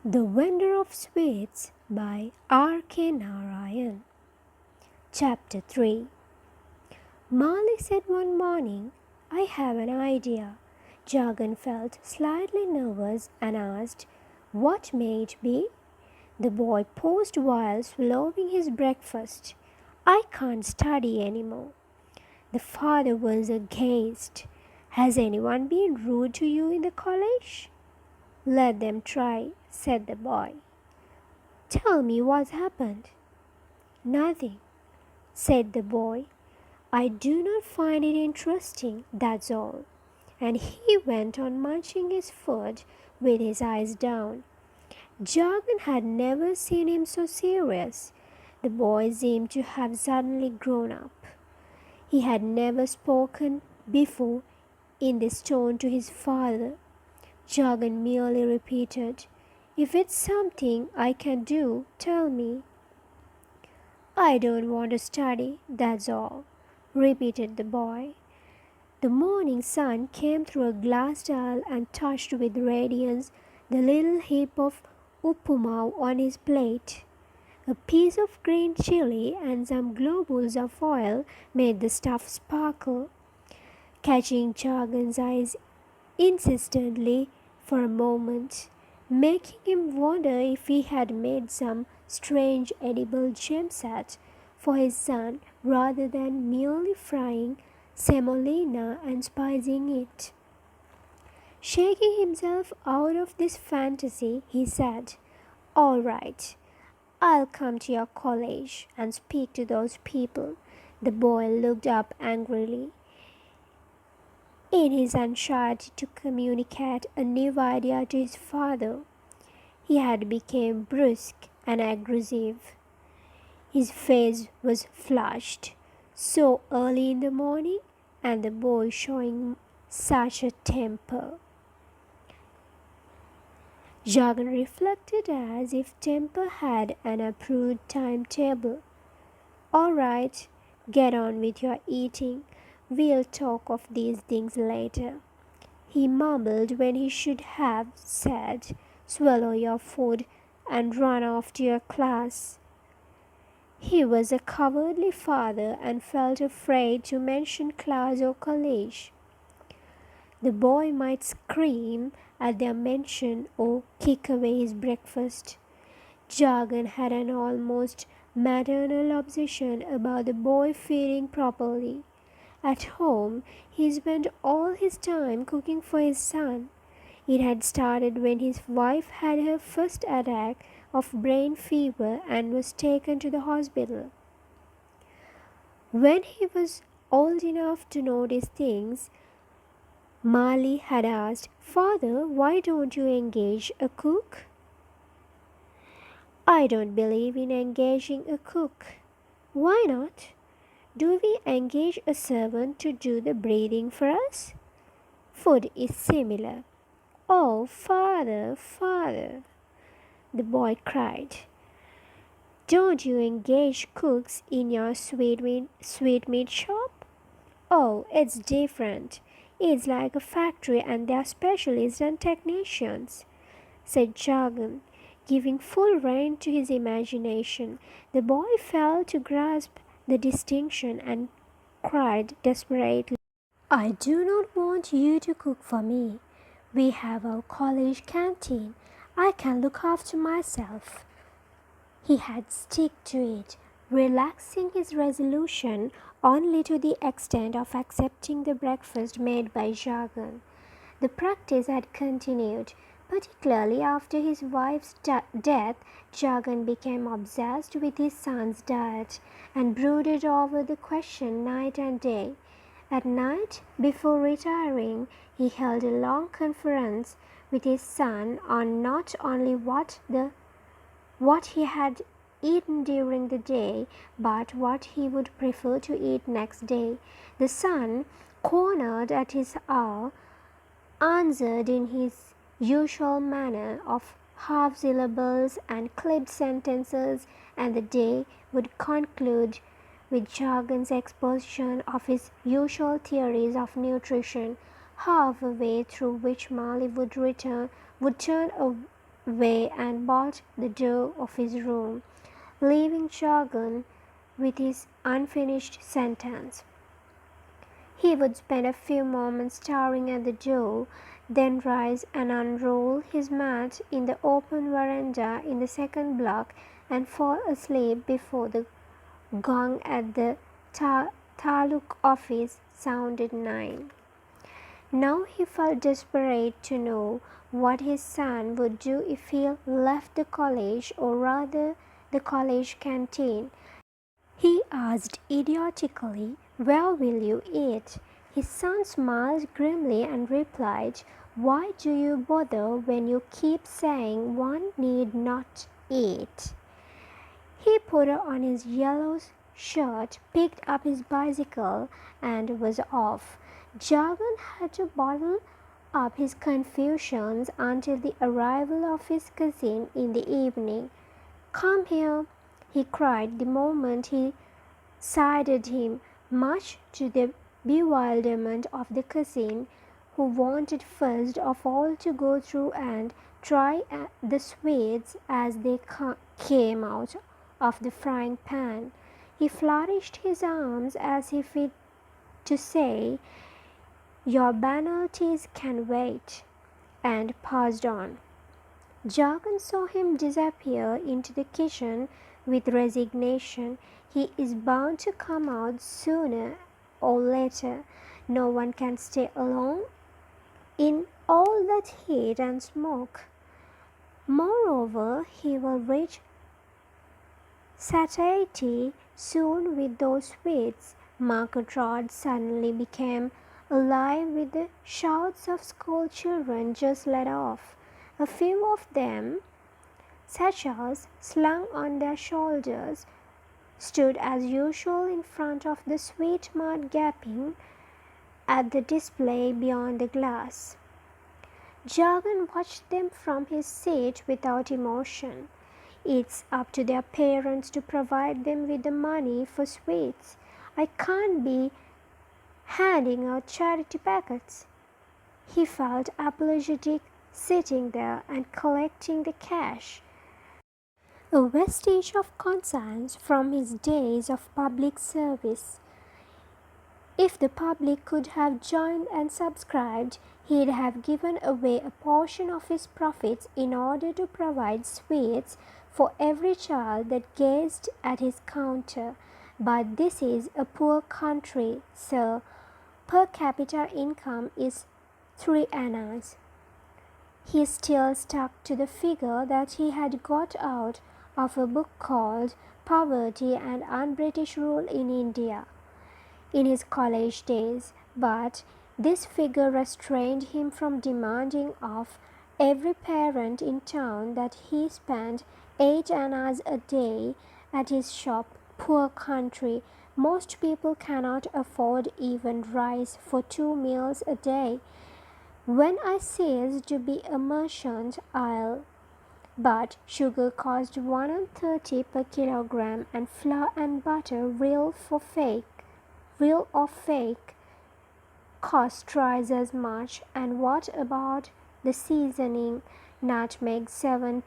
The Vendor of Sweets by R.K. Narayan. Chapter 3. Marley said one morning, "I have an idea." Jagan felt slightly nervous and asked, "What may it be?" The boy paused while swallowing his breakfast. "I can't study anymore." The father was aghast. "Has anyone been rude to you in the college?" "Let them try," said the boy. "Tell me what's happened." "Nothing," said the boy. "I do not find it interesting, that's all." And he went on munching his food with his eyes down. Jagan had never seen him so serious. The boy seemed to have suddenly grown up. He had never spoken before in this tone to his father. Jagan merely repeated, "If it's something I can do, tell me." "I don't want to study, that's all," repeated the boy. The morning sun came through a glass dial and touched with radiance the little heap of upuma on his plate. A piece of green chili and some globules of oil made the stuff sparkle, catching Jagan's eyes insistently for a moment, making him wonder if he had made some strange edible gem set for his son rather than merely frying semolina and spicing it. Shaking himself out of this fantasy, he said, "All right, I'll come to your college and speak to those people." The boy looked up angrily. In his anxiety to communicate a new idea to his father, he had become brusque and aggressive. His face was flushed, so early in the morning, and the boy showing such a temper. Jagan reflected as if temper had an approved timetable. "All right, get on with your eating. We'll talk of these things later," he mumbled when he should have said, "Swallow your food and run off to your class." He was a cowardly father and felt afraid to mention class or college. The boy might scream at their mention or kick away his breakfast. Jagan had an almost maternal obsession about the boy feeding properly. At home, he spent all his time cooking for his son. It had started when his wife had her first attack of brain fever and was taken to the hospital. When he was old enough to notice things, Marley had asked, "Father, why don't you engage a cook?" "I don't believe in engaging a cook." "Why not? Do we engage a servant to do the breathing for us?" "Food is similar." "Oh, father, father," the boy cried. "Don't you engage cooks in your sweetmeat shop?" "Oh, it's different. It's like a factory and they're specialists and technicians," said Jagan, giving full rein to his imagination. The boy failed to grasp the distinction and cried desperately, "I do not want you to cook for me. We have our college canteen. I can look after myself." He had stuck to it, relaxing his resolution only to the extent of accepting the breakfast made by Jagan. The practice had continued. Particularly after his wife's death, Jagan became obsessed with his son's diet and brooded over the question night and day. At night, before retiring, he held a long conference with his son on not only what he had eaten during the day, but what he would prefer to eat next day. The son, cornered at his hour, answered in his usual manner of half syllables and clipped sentences, and the day would conclude with Jagan's exposition of his usual theories of nutrition, half a way through which Marley would turn away and barred the door of his room, leaving Jagan with his unfinished sentence. He would spend a few moments staring at the door, then rise and unroll his mat in the open veranda in the second block and fall asleep before the gong at the taluk office sounded 9. Now he felt desperate to know what his son would do if he left the college, or rather the college canteen. He asked idiotically, "Where will you eat?" His son smiled grimly and replied, "Why do you bother when you keep saying one need not eat?" He put on his yellow shirt, picked up his bicycle, and was off. Jagan had to bottle up his confusions until the arrival of his cousin in the evening. "Come here," he cried the moment he sighted him, much to the bewilderment of the cousin, who wanted first of all to go through and try the sweets as they came out of the frying pan. He flourished his arms as if to say, "Your banalities can wait," and passed on. Jagan saw him disappear into the kitchen with resignation. He is bound to come out sooner or later. No one can stay alone in all that heat and smoke. Moreover, he will reach satiety soon with those sweets. Market Road suddenly became alive with the shouts of school children just let off. A few of them, satchels slung on their shoulders, stood as usual in front of the sweet mart gaping at the display beyond the glass. Jagan watched them from his seat without emotion. It's up to their parents to provide them with the money for sweets. I can't be handing out charity packets. He felt apologetic sitting there and collecting the cash, a vestige of conscience from his days of public service. If the public could have joined and subscribed, he'd have given away a portion of his profits in order to provide sweets for every child that gazed at his counter. But this is a poor country, sir. Per capita income is 3 annas. He still stuck to the figure that he had got out of a book called Poverty and Un-British Rule in India in his college days, but this figure restrained him from demanding of every parent in town that he spent 8 annas a day at his shop. Poor country. Most people cannot afford even rice for 2 meals a day. When I ceased to be a merchant, but sugar cost 1.30 per kilogram, and flour and butter, real or fake, cost twice as much. And what about the seasoning? Nutmeg 7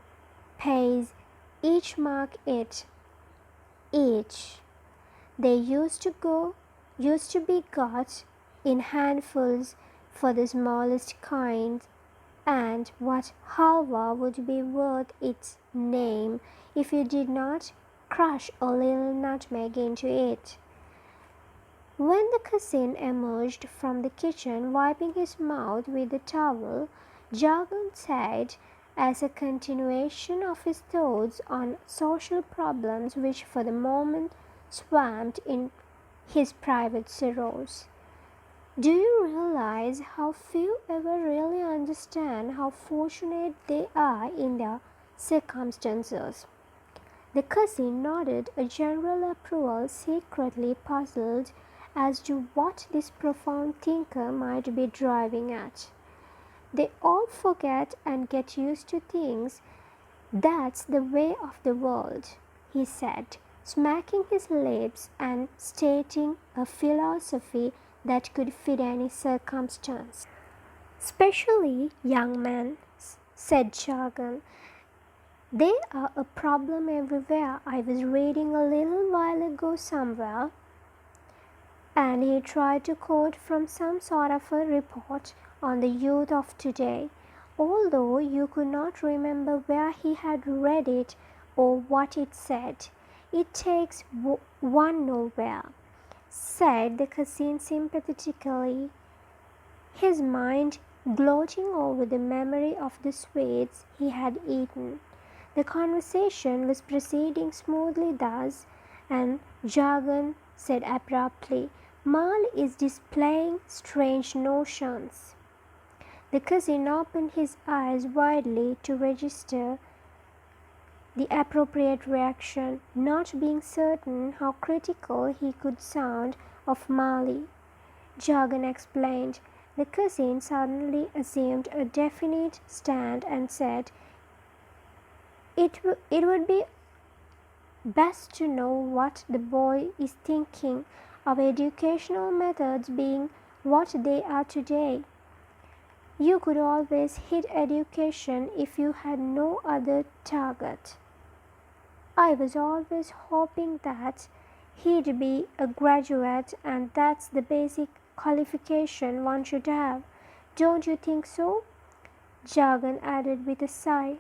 paise each. Mark it. Each. They used to be got in handfuls for the smallest kinds. And what halwa would be worth its name if you did not crush a little nutmeg into it? When the cousin emerged from the kitchen, wiping his mouth with the towel, Jagan said, as a continuation of his thoughts on social problems which for the moment swamped in his private sorrows, "Do you realize how few ever really understand how fortunate they are in their circumstances?" The cousin nodded a general approval, secretly puzzled as to what this profound thinker might be driving at. "They all forget and get used to things. That's the way of the world," he said, smacking his lips and stating a philosophy that could fit any circumstance. "Especially young men. said Jagan. "They are a problem everywhere. I was reading a little while ago somewhere," and he tried to quote from some sort of a report on the youth of today, although you could not remember where he had read it or what it said. "It takes one nowhere," said the cousin sympathetically, his mind gloating over the memory of the sweets he had eaten. The conversation was proceeding smoothly thus, and Jagan said abruptly, "Mal is displaying strange notions." The cousin opened his eyes widely to register the appropriate reaction, not being certain how critical he could sound of Mali. Jagan explained. The cousin suddenly assumed a definite stand and said, it would be best to know what the boy is thinking, our educational methods being what they are today. You could always hit education if you had no other target. I was always hoping that he'd be a graduate, and that's the basic qualification one should have. Don't you think so?" Jagan added with a sigh.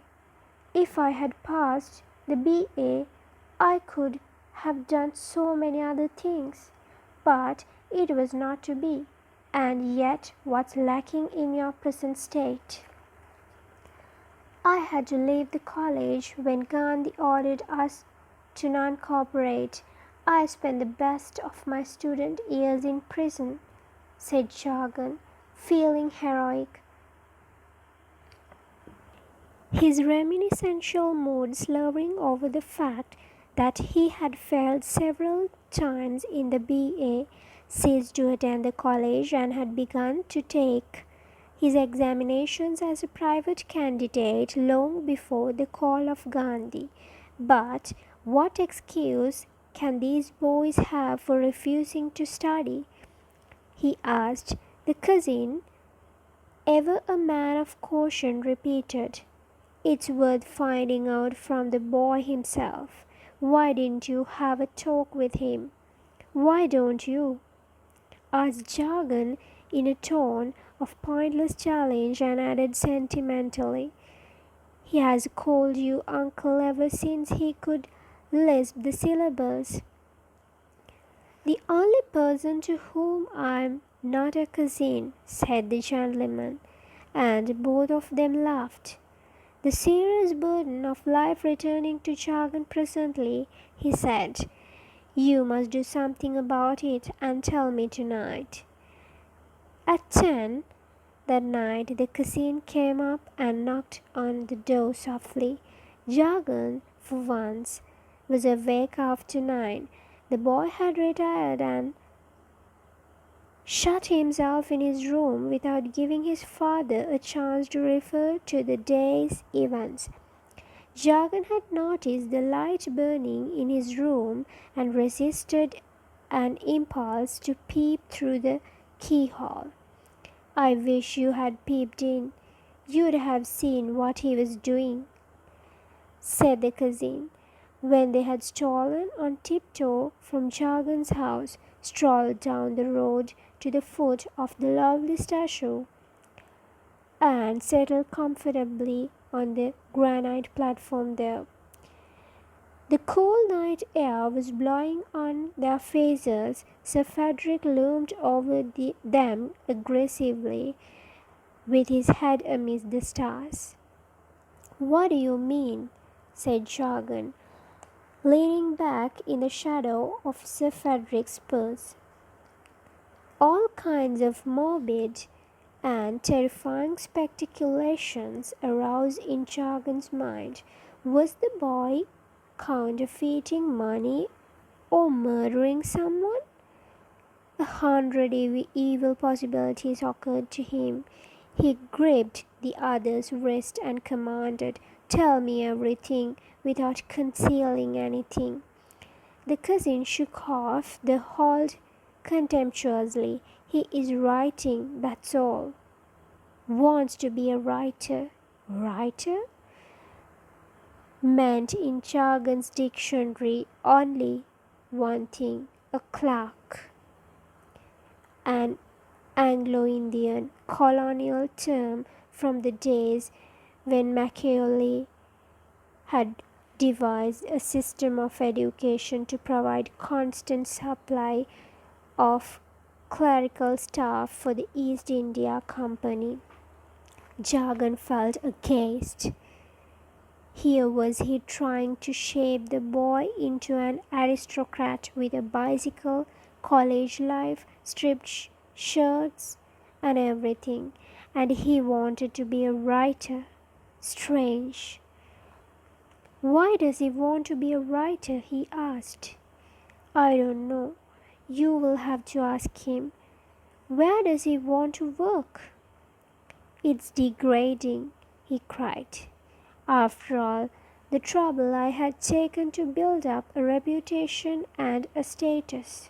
"If I had passed the BA, I could have done so many other things. But it was not to be. And yet, what's lacking in your present state?" "I had to leave the college when Gandhi ordered us to non-cooperate. I spent the best of my student years in prison," said Jagan, feeling heroic, his reminiscential mood slurring over the fact that he had failed several times in the BA, ceased to attend the college, and had begun to take his examinations as a private candidate long before the call of Gandhi. But what excuse can these boys have for refusing to study? He asked. The cousin, ever a man of caution, repeated, "It's worth finding out from the boy himself. Why didn't you have a talk with him?" "Why don't you?" asked Jagan in a tone of pointless challenge, and added sentimentally, "He has called you uncle ever since he could lisp the syllables." "The only person to whom I'm not a cousin," said the gentleman, and both of them laughed. The serious burden of life returning to Jagan presently, he said, "You must do something about it and tell me tonight." At 10 that night, the cousin came up and knocked on the door softly. Jagan, for once, was awake after 9. The boy had retired and shut himself in his room without giving his father a chance to refer to the day's events. Jagan had noticed the light burning in his room and resisted an impulse to peep through the keyhole. "I wish you had peeped in. You'd have seen what he was doing," said the cousin, when they had stolen on tiptoe from Jagan's house, strolled down the road to the foot of the lovely statue, and settled comfortably on the granite platform there. The cool night air was blowing on their faces. Sir Frederick loomed over them aggressively, with his head amidst the stars. "What do you mean?" said Jagan, leaning back in the shadow of Sir Frederick's spurs. All kinds of morbid and terrifying speculations arose in Jagan's mind. Was the boy counterfeiting money or murdering someone? 100 evil possibilities occurred to him. He gripped the other's wrist and commanded, "Tell me everything, without concealing anything." The cousin shook off the hold contemptuously. "He is writing, that's all." "Wants to be a writer," Writer meant in Jagan's dictionary only one thing: a clerk, an Anglo-Indian colonial term from the days when Machiavelli had devised a system of education to provide constant supply of clerical staff for the East India Company. Jagan felt aghast. Here was he trying to shape the boy into an aristocrat with a bicycle, college life, stripped shirts, and everything, and he wanted to be a writer. Strange. Why does he want to be a writer? He asked. I don't know. You will have to ask him. Where does he want to work? It's degrading, he cried. After all, the trouble I had taken to build up a reputation and a status.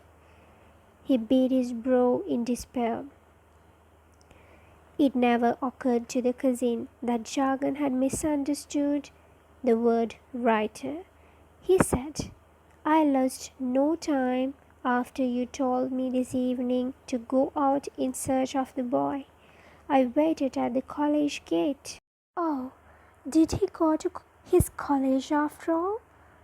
He beat his brow in despair. It never occurred to the cousin that Jagan had misunderstood the word writer. He said, I lost no time after you told me this evening to go out in search of the boy. I waited at the college gate. Oh, did he go to his college after all?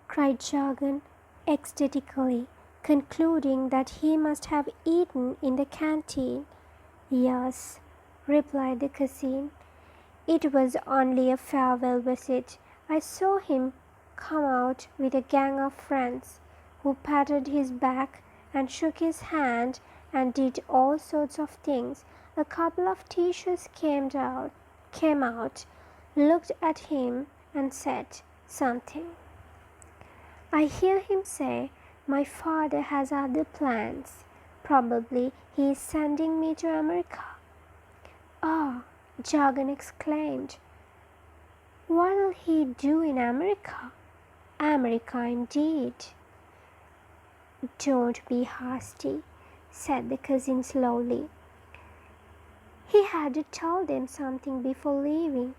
Cried Jagan ecstatically, concluding that he must have eaten in the canteen. Yes, replied the cousin. It was only a farewell visit. I saw him come out with a gang of friends who patted his back and shook his hand and did all sorts of things. A couple of teachers came out, looked at him and said something. I hear him say, my father has other plans. Probably he is sending me to America. Ah, Jagan exclaimed. What will he do in America? America indeed. Don't be hasty, said the cousin slowly. He had to tell them something before leaving,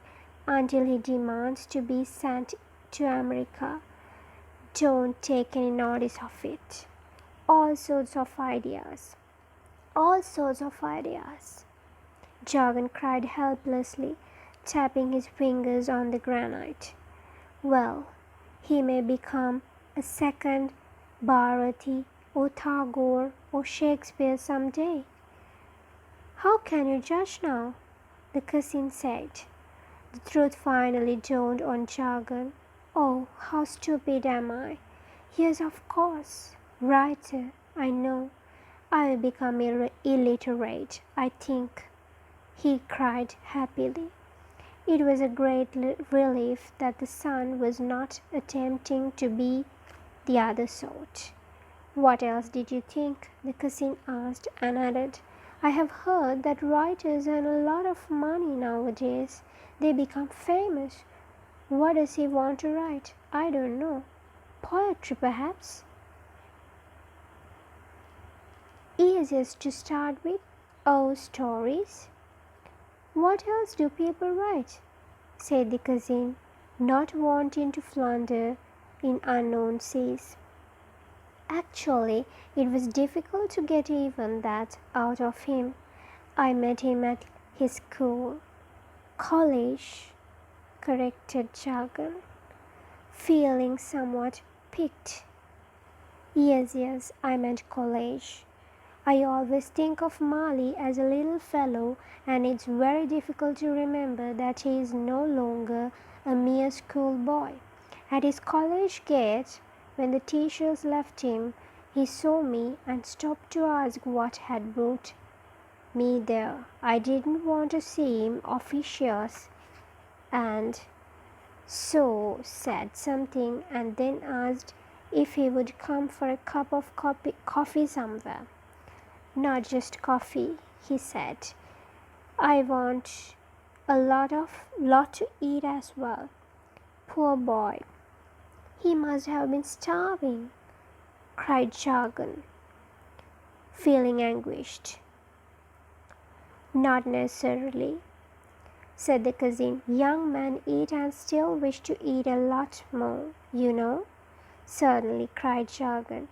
until he demands to be sent to America. Don't take any notice of it. All sorts of ideas. Jagan cried helplessly, tapping his fingers on the granite. Well, he may become a second Bharati or Tagore or Shakespeare some day. How can you judge now? The cousin said. The truth finally dawned on Jagan. Oh, how stupid am I? Yes, of course. Writer, I know. I will become illiterate, I think, he cried happily. It was a great relief that the son was not attempting to be the other sort. What else did you think? The cousin asked and added, I have heard that writers earn a lot of money nowadays. They become famous. What does he want to write? I don't know. Poetry, perhaps? Easiest to start with? Oh, stories. What else do people write? Said the cousin, not wanting to flounder in unknown seas. Actually, it was difficult to get even that out of him. I met him at his school. College, corrected Jagan, feeling somewhat piqued. Yes, I meant college. I always think of Mali as a little fellow, and it's very difficult to remember that he is no longer a mere schoolboy. At his college gate, when the teachers left him, he saw me and stopped to ask what had brought me there. I didn't want to seem officious, and so said something and then asked if he would come for a cup of coffee somewhere. Not just coffee, he said. I want a lot to eat as well. Poor boy. He must have been starving, cried Jagan, feeling anguished. Not necessarily. said the cousin. Young men eat and still wish to eat a lot more, you know. Certainly, cried Jagan.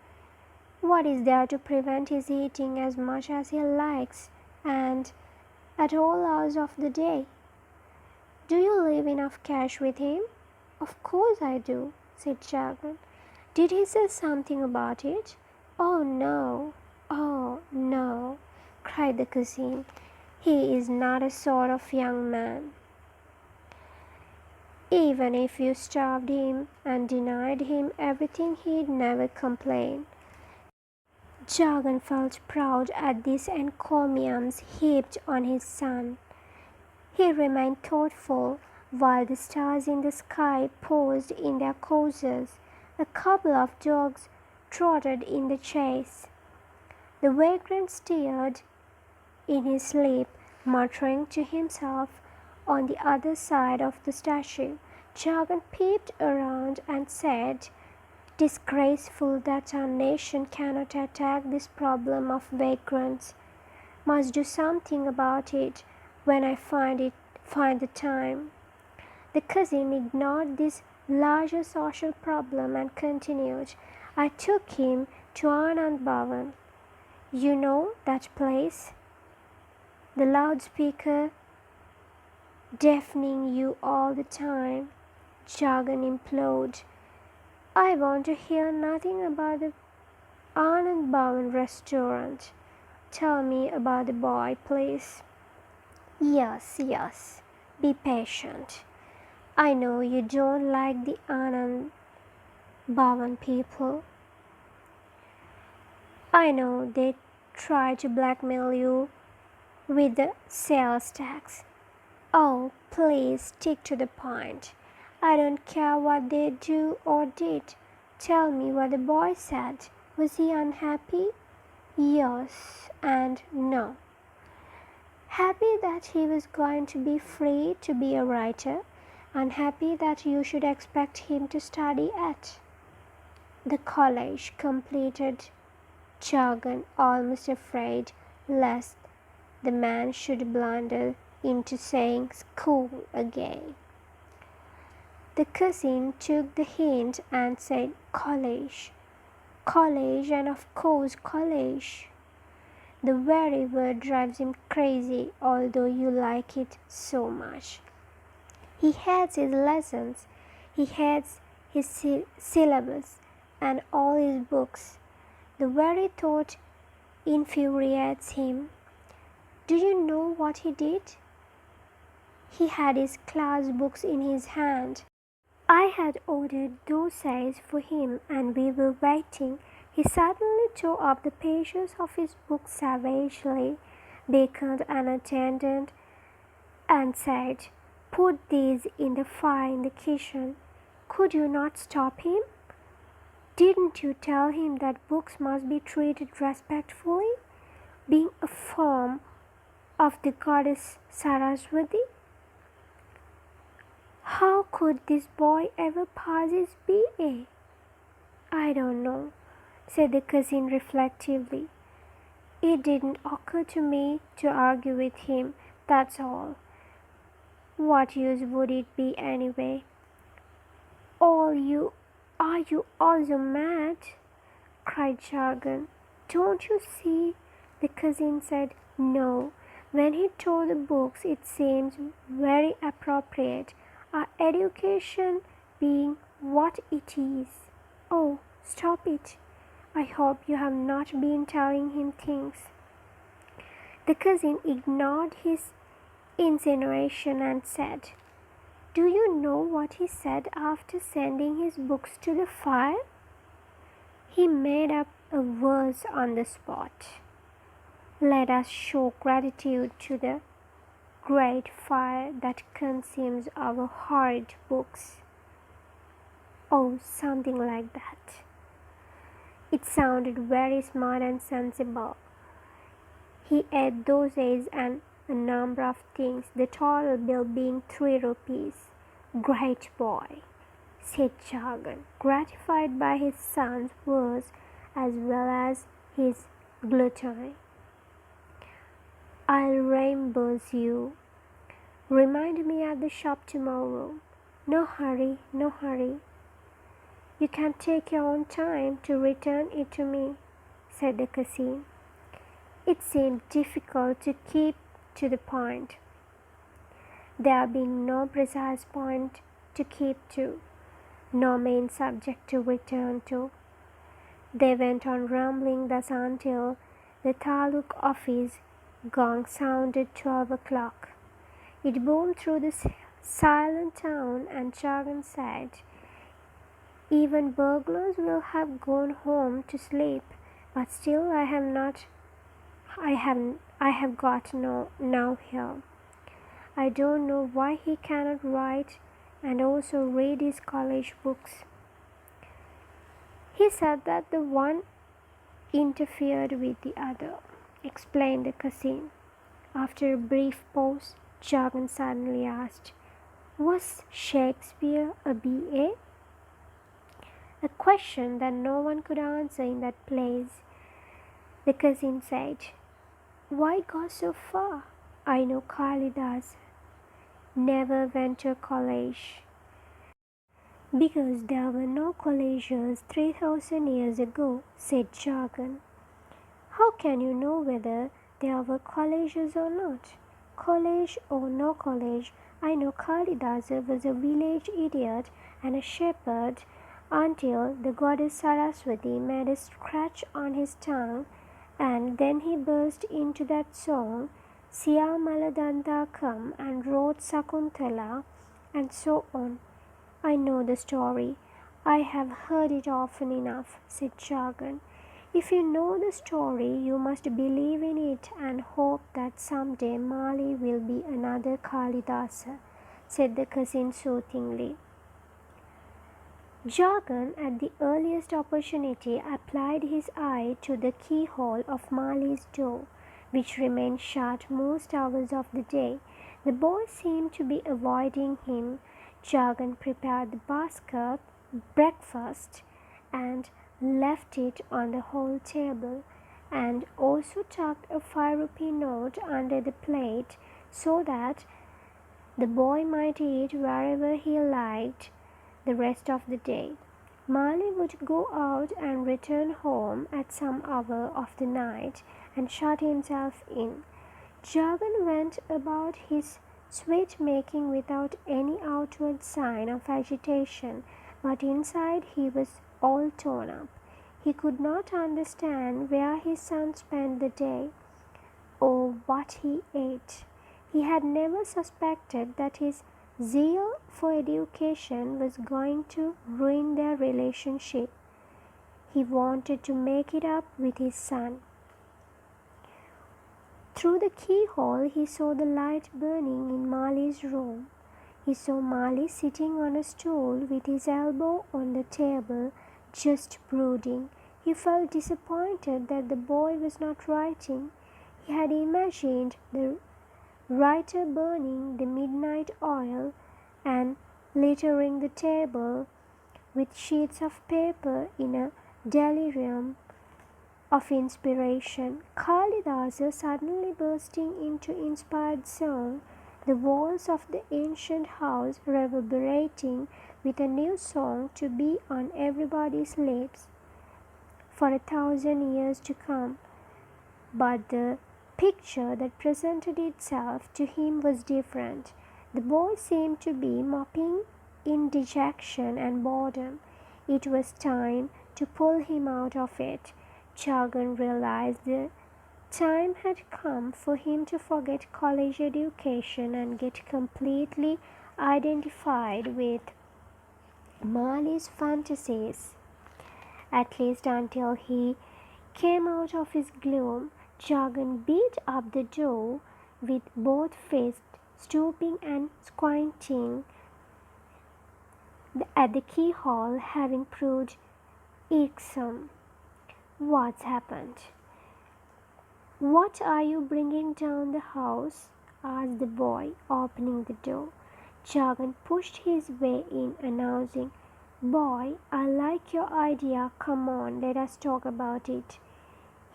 What is there to prevent his eating as much as he likes, and at all hours of the day? Do you leave enough cash with him? Of course I do, said Jagan. Did he say something about it? Oh no, cried the cousin. He is not a sort of young man. Even if you starved him and denied him everything, he'd never complain. Jagan felt proud at these encomiums heaped on his son. He remained thoughtful while the stars in the sky posed in their courses. A couple of dogs trotted in the chase. The vagrant steered in his sleep, muttering to himself on the other side of the statue. Jagan peeped around and said, "Disgraceful that our nation cannot attack this problem of vagrants. Must do something about it when I find the time." The cousin ignored this larger social problem and continued, "I took him to Anand Bhavan. You know that place? The loudspeaker deafening you all the time." Jagan implored, "I want to hear nothing about the Anand Bhavan restaurant. Tell me about the boy, please." Yes, be patient. I know you don't like the Anand Bhavan people. I know they try to blackmail you with the sales tax. Oh, please stick to the point. I don't care what they do or did. Tell me what the boy said. Was he unhappy? Yes and no. Happy that he was going to be free to be a writer. Unhappy that you should expect him to study at the college, completed Jagan, almost afraid lest the man should blunder into saying school again. The cousin took the hint and said college. College, and of course college. The very word drives him crazy, although you like it so much. He hates his lessons, he hates his syllabus and all his books. The very thought infuriates him. Do you know what he did? He had his class books in his hand. I had ordered dosais for him and we were waiting. He suddenly tore up the pages of his book savagely, beckoned an attendant and said, "Put these in the fire in the kitchen." Could you not stop him? Didn't you tell him that books must be treated respectfully, being a form of the goddess Saraswati? How could this boy ever pass his BA? I don't know, said the cousin reflectively. It didn't occur to me to argue with him, that's all. What use would it be anyway? Are you also mad? Cried Jagan. Don't you see? The cousin said, No. When he tore the books, it seems very appropriate. Our education being what it is. Oh, stop it. I hope you have not been telling him things. The cousin ignored his insinuation and said, Do you know what he said after sending his books to the fire? He made up a verse on the spot. Let us show gratitude to the great fire that consumes our horrid books. Oh, something like that. It sounded very smart and sensible. He ate those eggs and a number of things, the total bill being 3 rupees. Great boy, said Jagan, gratified by his son's words as well as his gluttony. I'll reimburse you. Remind me at the shop tomorrow. No hurry, no hurry. You can take your own time to return it to me, said the cousin. It seemed difficult to keep to the point, there being no precise point to keep to, no main subject to return to. They went on rambling thus until the taluk office gong sounded 12 o'clock. It boomed through the silent town, and Jagan said, "Even burglars will have gone home to sleep, but still I have got now here. I don't know why he cannot write and also read his college books." He said that the one interfered with the other, explained the cousin. After a brief pause, Jagan suddenly asked, "Was Shakespeare a B.A.?" A question that no one could answer in that place. The cousin said, "Why go so far? I know Kalidas never went to college." "Because there were no colleges 3,000 years ago," said Jagan. "How can you know whether there were colleges or not?" "College or no college, I know Kalidasa was a village idiot and a shepherd until the goddess Saraswati made a scratch on his tongue, and then he burst into that song, Siyamaladandakam, and wrote Sakuntala, and so on. I know the story. I have heard it often enough," said Jagan. "If you know the story, you must believe in it and hope that someday Mali will be another Kalidasa," said the cousin soothingly. Jagan, at the earliest opportunity, applied his eye to the keyhole of Mali's door, which remained shut most hours of the day. The boy seemed to be avoiding him. Jagan prepared the breakfast, and left it on the hall table, and also tucked a 5-rupee note under the plate so that the boy might eat wherever he liked the rest of the day. Mali would go out and return home at some hour of the night and shut himself in. Jagan went about his sweet making without any outward sign of agitation, but inside he was all torn up. He could not understand where his son spent the day, or what he ate. He had never suspected that his zeal for education was going to ruin their relationship. He wanted to make it up with his son. Through the keyhole he saw the light burning in Mali's room. He saw Mali sitting on a stool with his elbow on the table, just brooding. He felt disappointed that the boy was not writing. He had imagined the writer burning the midnight oil and littering the table with sheets of paper in a delirium of inspiration. Kalidasa suddenly bursting into inspired song, the walls of the ancient house reverberating with a new song to be on everybody's lips for 1,000 years to come. But the picture that presented itself to him was different. The boy seemed to be moping in dejection and boredom. It was time to pull him out of it. Jagan realized the time had come for him to forget college education and get completely identified with Mali's fantasies, at least until he came out of his gloom. Jagan beat up the door with both fists, stooping and squinting at the keyhole, having proved irksome. "What's happened?" "What are you bringing down the house?" asked the boy, opening the door. Jagan pushed his way in, announcing, "Boy, I like your idea. Come on, let us talk about it."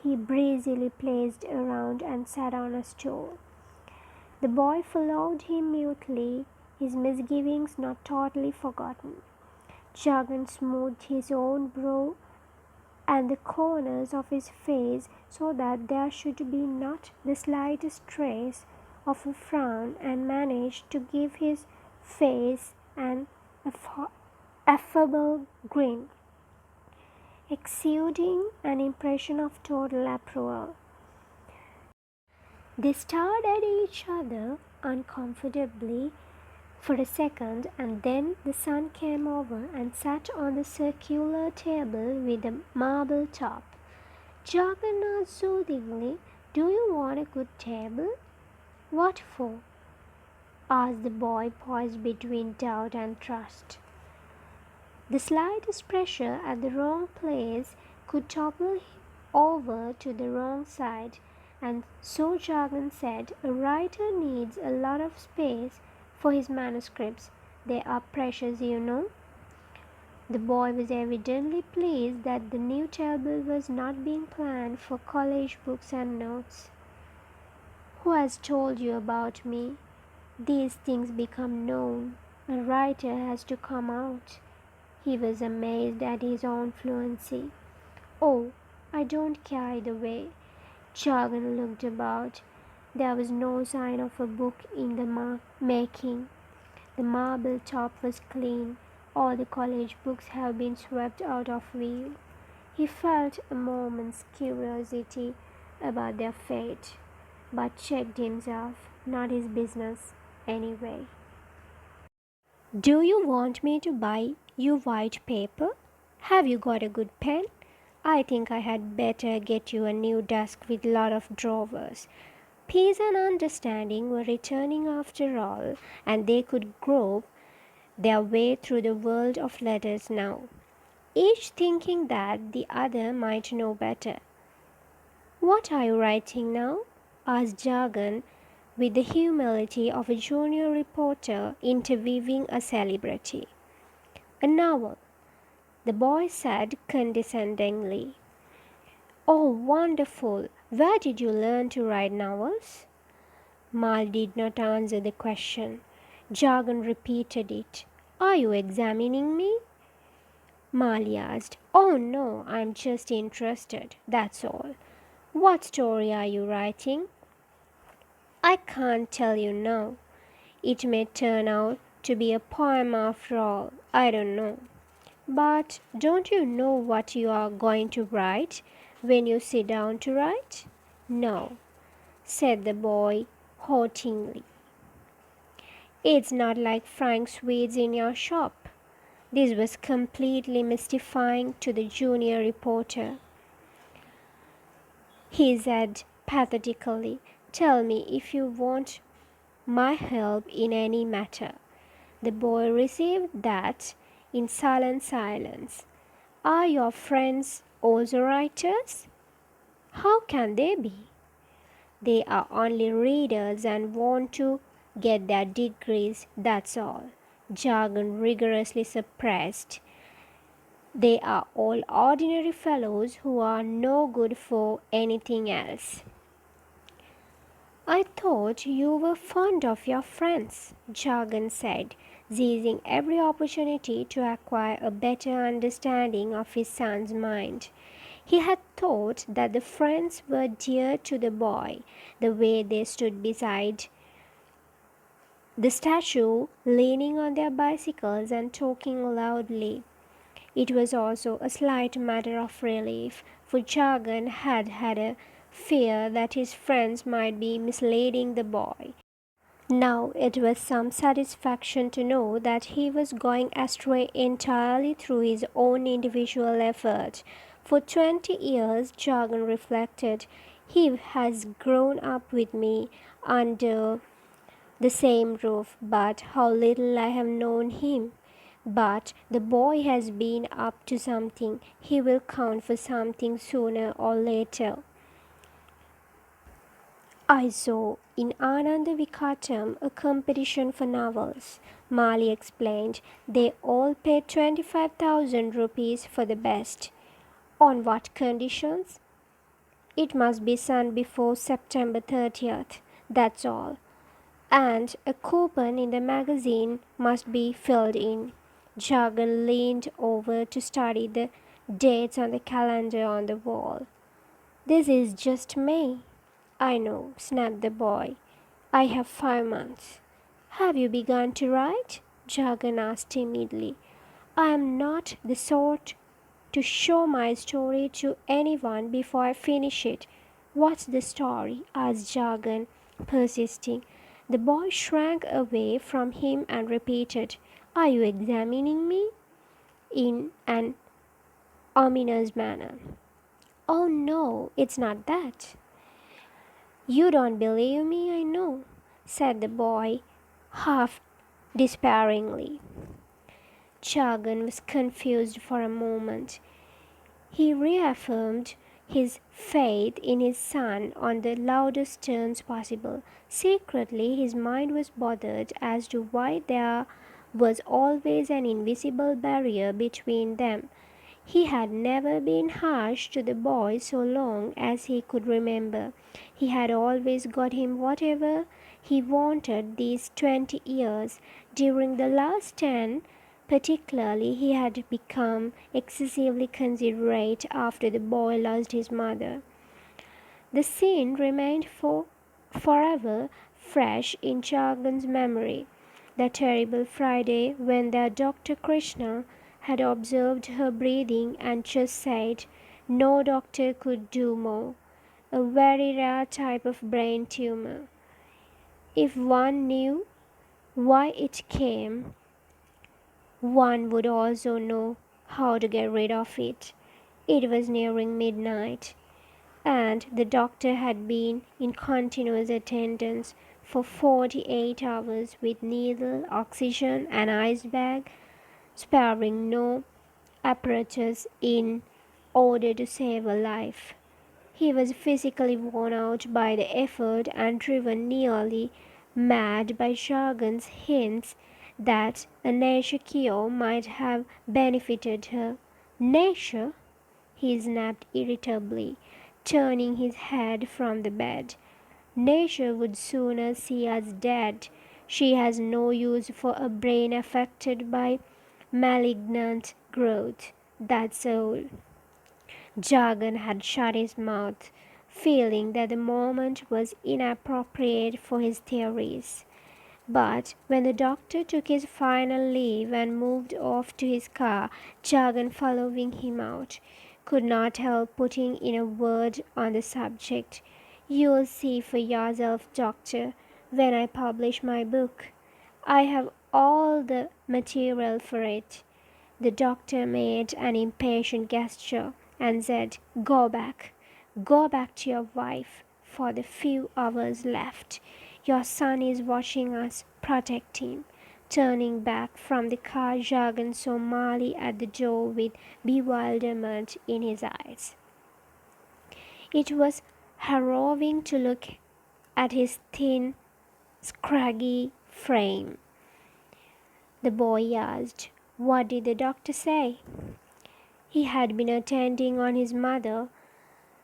He breezily placed around and sat on a stool. The boy followed him mutely, his misgivings not totally forgotten. Jagan smoothed his own brow and the corners of his face so that there should be not the slightest trace of a frown, and managed to give his face an affable grin, exuding an impression of total approval. They stared at each other uncomfortably for a second, and then the son came over and sat on the circular table with the marble top. Jagan asked soothingly, "Do you want a good table?" "What for?" asked the boy, poised between doubt and trust. The slightest pressure at the wrong place could topple him over to the wrong side, and so Jagan said, "A writer needs a lot of space for his manuscripts. They are precious, you know." The boy was evidently pleased that the new table was not being planned for college books and notes. "Who has told you about me? These things become known. A writer has to come out." He was amazed at his own fluency. "Oh, I don't care either way." Jagan looked about. There was no sign of a book in the making. The marble top was clean. All the college books have been swept out of view. He felt a moment's curiosity about their fate, but checked himself. Not his business, anyway. "Do you want me to buy you white paper? Have you got a good pen? I think I had better get you a new desk with a lot of drawers." Peace and understanding were returning after all, and they could grope their way through the world of letters now, each thinking that the other might know better. "What are you writing now?" asked Jagan, with the humility of a junior reporter interviewing a celebrity. "A novel," the boy said condescendingly. "Oh, wonderful! Where did you learn to write novels?" Mal did not answer the question. Jagan repeated it. "Are you examining me?" Mal asked. "Oh no, I'm just interested, that's all. What story are you writing?" "I can't tell you now. It may turn out to be a poem after all. I don't know." "But don't you know what you are going to write when you sit down to write?" "No," said the boy haughtily. "It's not like frying sweets in your shop." This was completely mystifying to the junior reporter. He said pathetically, "Tell me if you want my help in any matter." The boy received that in sullen silence. "Are your friends also writers?" "How can they be? They are only readers and want to get their degrees, that's all." Jargon rigorously suppressed. "They are all ordinary fellows who are no good for anything else." "I thought you were fond of your friends," Jargon said, seizing every opportunity to acquire a better understanding of his son's mind. He had thought that the friends were dear to the boy, the way they stood beside the statue, leaning on their bicycles and talking loudly. It was also a slight matter of relief, for Jagan had had a fear that his friends might be misleading the boy. Now it was some satisfaction to know that he was going astray entirely through his own individual effort. For 20 years, Jagan reflected, he has grown up with me under the same roof, but how little I have known him. But the boy has been up to something. He will count for something sooner or later. "I saw in Ananda Vikatam a competition for novels," Mali explained. "They all paid 25,000 rupees for the best." "On what conditions?" "It must be sent before September 30th. That's all." and a coupon in the magazine must be filled in. Jagan leaned over to study the dates on the calendar on the wall. This is just May. I know, snapped the boy. I have 5 months. Have you begun to write? Jagan asked timidly. I am not the sort to show my story to anyone before I finish it. What's the story? Asked Jagan, persisting. The boy shrank away from him and repeated, Are you examining me? In an ominous manner. Oh no, it's not that. You don't believe me, I know, said the boy, half despairingly. Jagan was confused for a moment. He reaffirmed his faith in his son on the loudest terms possible. Secretly, his mind was bothered as to why there was always an invisible barrier between them. He had never been harsh to the boy so long as he could remember. He had always got him whatever he wanted these 20 years. During the last 10, particularly, he had become excessively considerate after the boy lost his mother. The scene remained forever fresh in Jagan's memory. The terrible Friday when their Dr. Krishna had observed her breathing and just said, no doctor could do more. A very rare type of brain tumor. If one knew why it came, one would also know how to get rid of it. It was nearing midnight, and the doctor had been in continuous attendance for 48 hours with needle, oxygen, and ice bag, sparing no apparatus in order to save a life. He was physically worn out by the effort and driven nearly mad by Jagan's hints that a nature cure might have benefited her. Nature? He snapped irritably, turning his head from the bed. Nature would sooner see us dead. She has no use for a brain affected by malignant growth. That's all. Jagan had shut his mouth, feeling that the moment was inappropriate for his theories. But when the doctor took his final leave and moved off to his car, Jagan, following him out, could not help putting in a word on the subject. You'll see for yourself, doctor, when I publish my book. I have all the material for it. The doctor made an impatient gesture and said, Go back. Go back to your wife for the few hours left. Your son is watching us. Protect him. Turning back from the car, Jagan saw Mali at the door with bewilderment in his eyes. It was harrowing to look at his thin, scraggy frame. The boy asked, What did the doctor say? He had been attending on his mother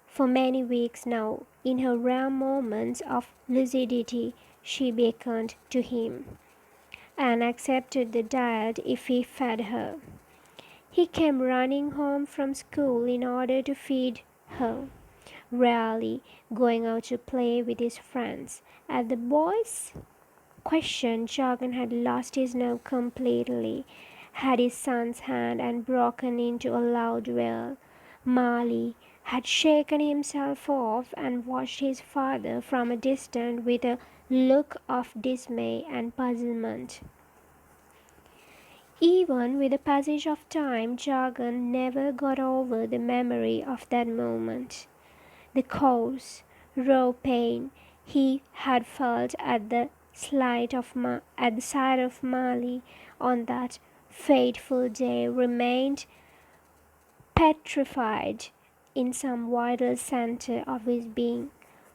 for many weeks now. In her rare moments of lucidity, she beckoned to him and accepted the diet if he fed her. He came running home from school in order to feed her, rarely going out to play with his friends. At the boy's question, Jagan had lost his nerve completely, had his son's hand and broken into a loud wail. Mali had shaken himself off and watched his father from a distance with a look of dismay and puzzlement. Even with the passage of time, Jagan never got over the memory of that moment. The coarse, raw pain he had felt at the sight of Mali on that fateful day remained petrified in some vital center of his being.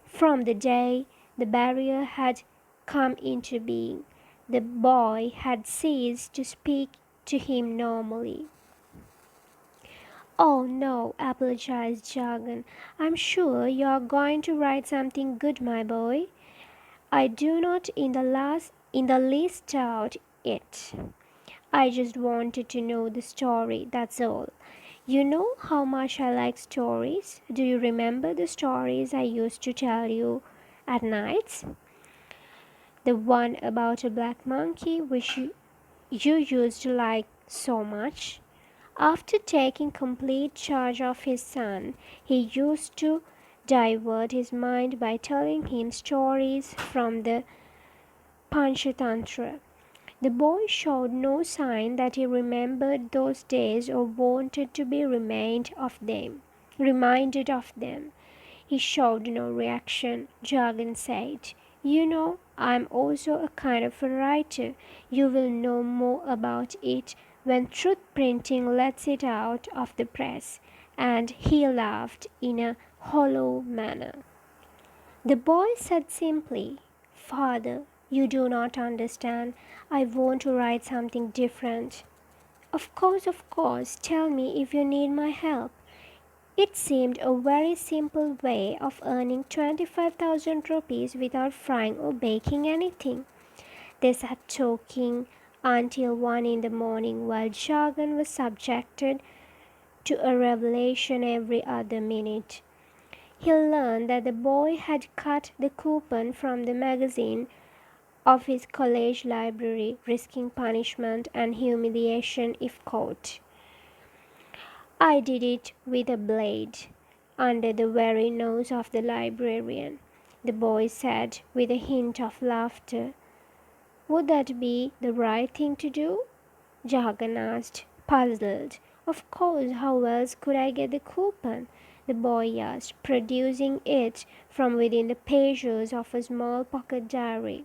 From the day the barrier had come into being, the boy had ceased to speak to him normally. Oh no, apologized Jagan. I'm sure you're going to write something good, my boy. I do not in the least doubt it. I just wanted to know the story, that's all. You know how much I like stories. Do you remember the stories I used to tell you at nights? The one about a black monkey which you used to like so much? After taking complete charge of his son, he used to divert his mind by telling him stories from the Panchatantra. The boy showed no sign that he remembered those days or wanted to be reminded of them. He showed no reaction. Jagan said, "You know, I'm also a kind of a writer. You will know more about it when Truth Printing lets it out of the press." And he laughed in a hollow manner. The boy said simply, "Father, you do not understand. I want to write something different." Of course, tell me if you need my help." It seemed a very simple way of earning 25,000 rupees without frying or baking anything. They sat talking until 1 in the morning while Jagan was subjected to a revelation every other minute. He learned that the boy had cut the coupon from the magazine of his college library, risking punishment and humiliation if caught. "I did it with a blade, under the very nose of the librarian," the boy said with a hint of laughter. "Would that be the right thing to do?" Jagan asked, puzzled. "Of course, how else could I get the coupon?" the boy asked, producing it from within the pages of a small pocket diary.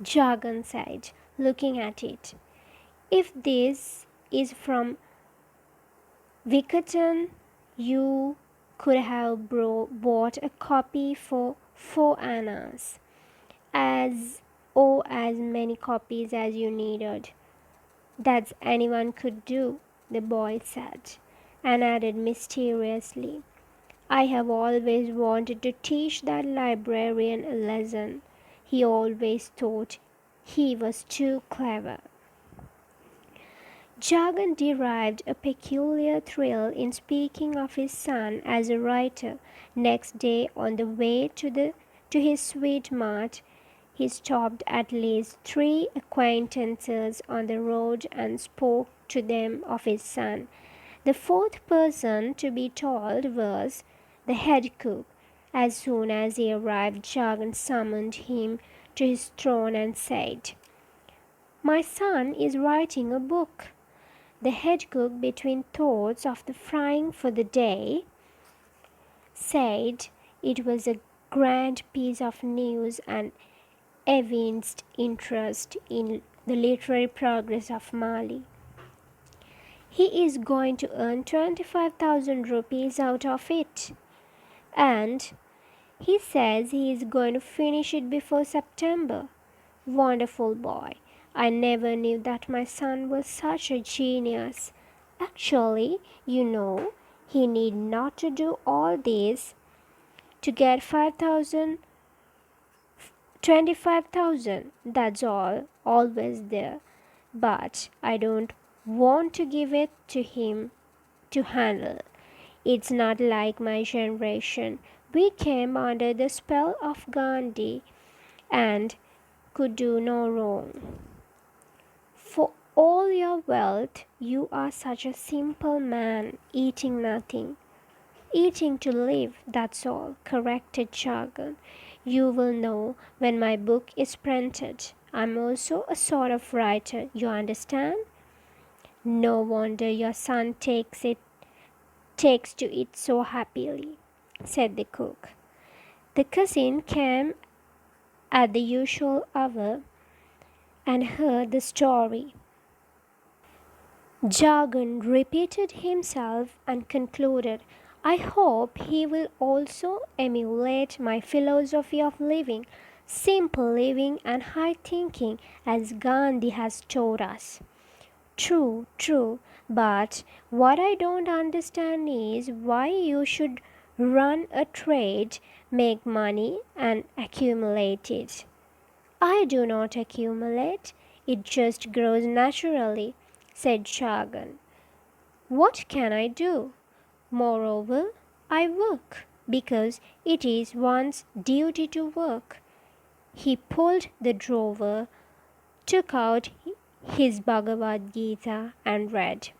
Jagan said, looking at it, "If this is from Vickerton, you could have bought a copy for 4 annas, as many copies as you needed." "That's anyone could do," the boy said, and added mysteriously, "I have always wanted to teach that librarian a lesson. He always thought he was too clever." Jagan derived a peculiar thrill in speaking of his son as a writer. Next day, on the way to his sweet mart, he stopped at least 3 acquaintances on the road and spoke to them of his son. The fourth person to be told was the head cook. As soon as he arrived, Jagan summoned him to his throne and said, "My son is writing a book." The head cook, between thoughts of the frying for the day, said it was a grand piece of news and evinced interest in the literary progress of Mali. "He is going to earn 25,000 rupees out of it, and he says he is going to finish it before September. Wonderful boy. I never knew that my son was such a genius. Actually, you know, he need not to do all this to get 5,000, 25,000. That's all, always there. But I don't want to give it to him to handle. It's not like my generation. We came under the spell of Gandhi and could do no wrong. For all your wealth, you are such a simple man, eating nothing." "Eating to live, that's all," corrected Jagan. "You will know when my book is printed. I'm also a sort of writer, you understand?" "No wonder your son takes to it so happily," said the cook. The cousin came at the usual hour and heard the story. Jagan repeated himself and concluded, "I hope he will also emulate my philosophy of living, simple living and high thinking, as Gandhi has taught us." True, but what I don't understand is why you should run a trade, make money, and accumulate it. I do not accumulate, it just grows naturally, said Chagan. What can I do? Moreover, I work because it is one's duty to work. He pulled the drawer, took out his Bhagavad Gita, and read.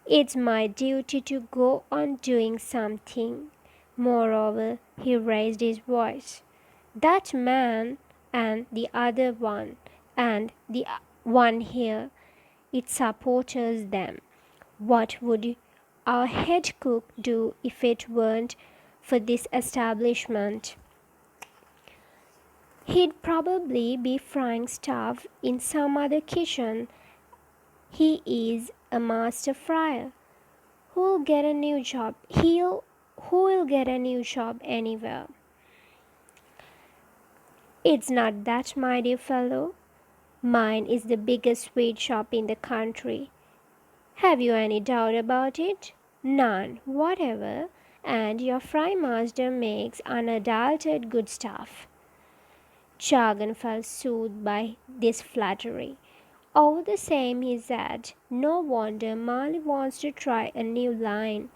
It's my duty to go on doing something. Moreover, he raised his voice. That man and the other one and the one here, it supports them. What would our head cook do if it weren't for this establishment? He'd probably be frying stuff in some other kitchen. He is a master fryer. Who'll get a new job? Who will get a new job anywhere? It's not that, my dear fellow. Mine is the biggest sweet shop in the country. Have you any doubt about it? None whatever, and your fry master makes unadulterated good stuff. Chagan felt soothed by this flattery. All the same, he said, no wonder Mali wants to try a new line.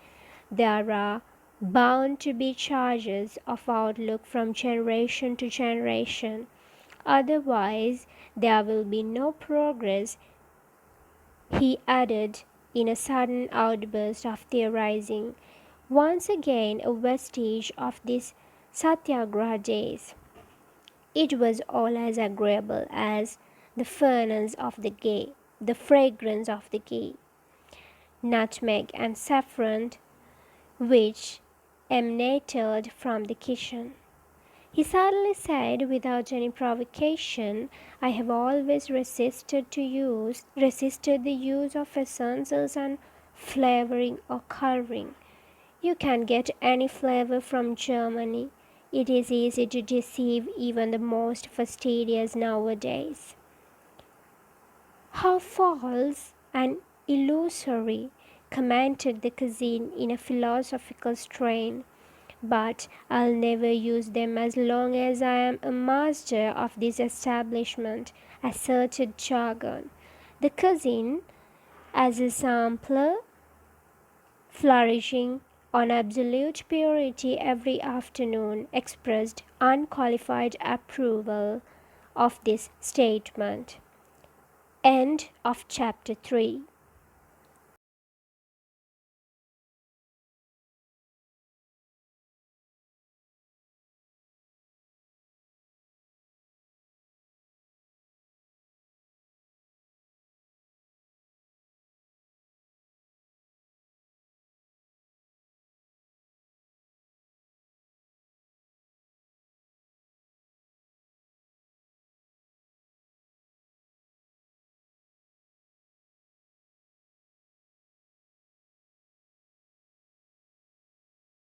There are bound to be charges of outlook from generation to generation. Otherwise, there will be no progress, he added in a sudden outburst of theorizing, once again a vestige of these Satyagraha days. It was all as agreeable as the fragrance of the ghee, nutmeg and saffron which emanated from the kitchen. He suddenly said without any provocation, I have always resisted the use of essences and flavoring or coloring. You can get any flavor from Germany. It is easy to deceive even the most fastidious nowadays. How false and illusory, commented the cousin in a philosophical strain. But I'll never use them as long as I am a master of this establishment, asserted Chagan. The cousin, as a sampler, flourishing on absolute purity every afternoon, expressed unqualified approval of this statement. End of chapter 3.